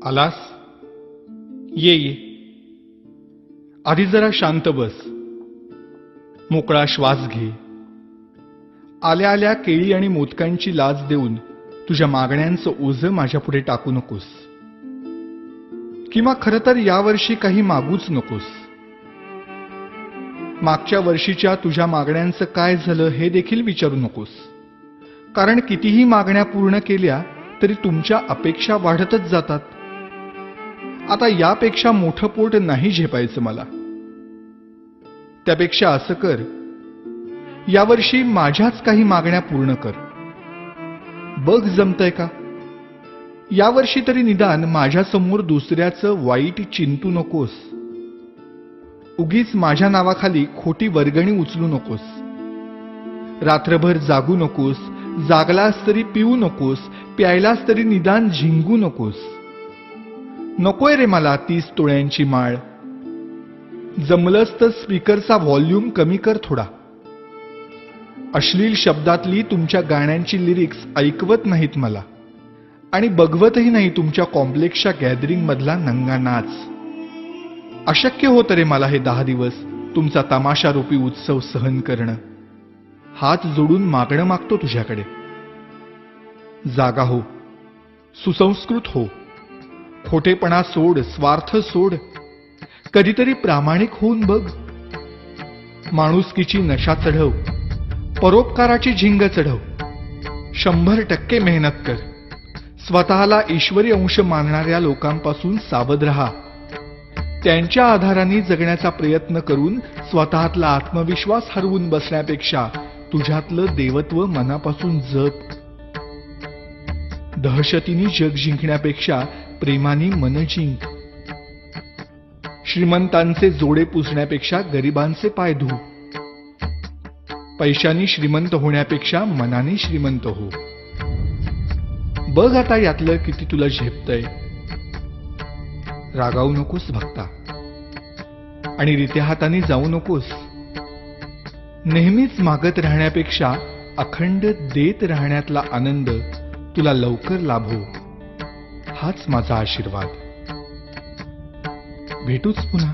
आलास? ये ये. आधी जरा शांत बस. मोकळा श्वास घे. आल्या आल्या केळी आणि मोदकांची लाच देऊन तुझ्या मागण्यांचं ओझं माझ्यापुढे टाकू नकोस. किंवा खरं तर यावर्षी काही मागूच नकोस. मागच्या वर्षीच्या तुझ्या मागण्यांचं काय झालं हे देखील विचारू नकोस. कारण कितीही मागण्या पूर्ण केल्या तरी तुमच्या अपेक्षा वाढतच जातात. आता यापेक्षा मोठं पोट नाही झेपायचं मला. त्यापेक्षा असं कर, यावर्षी माझ्याच काही मागण्या पूर्ण कर. बघ जमतंय का? यावर्षी तरी निदान माझ्यासमोर दुसऱ्याचं वाईट चिंतू नकोस. उगीच माझ्या नावाखाली खोटी वर्गणी उचलू नकोस. रात्रभर जागू नकोस. जागलास तरी पिऊ नकोस. प्यायलास तरी निदान झिंगू नकोस. नकोय रे मला 30 तोळ्यांची माळ. जमलंच तर स्पीकरचा व्हॉल्यूम कमी कर थोडा. अश्लील शब्दातली तुमच्या गाण्यांची लिरिक्स ऐकवत नाहीत मला. आणि बघवतही नाही तुमच्या कॉम्प्लेक्सच्या गॅदरिंग मधला नंगा नाच. अशक्य होतं रे मला हे 10 दिवस तुमचा तमाशा रूपी उत्सव सहन करणं. हात जोडून मागणं मागतो तुझ्याकडे. जागा हो. सुसंस्कृत हो. खोटेपणा सोड. स्वार्थ सोड. कधीतरी प्रामाणिक होऊन बघ. माणुसकीची नशा चढव. परोपकाराची झिंग चढव. 100% मेहनत कर. स्वतःला ईश्वरी अंश मानणाऱ्या लोकांपासून सावध राहा. त्यांच्या आधाराने जगण्याचा प्रयत्न करून स्वतःतला आत्मविश्वास हरवून बसण्यापेक्षा तुझ्यातलं देवत्व मनापासून जप. दहशतीने जग जिंकण्यापेक्षा प्रेमाने मन जिंक. श्रीमंतांचे जोडे पुसण्यापेक्षा गरिबांचे पाय धु. पैशाने श्रीमंत होण्यापेक्षा मनाने श्रीमंत हो. बघ आता यातलं किती तुला झेपतंय. रागावू नकोस भक्ता. आणि रित्या हाताने जाऊ नकोस. नेहमीच मागत राहण्यापेक्षा अखंड देत राहण्यातला आनंद तुला लवकर लाभो. हाच माझा आशीर्वाद. भेटूच पुन्हा.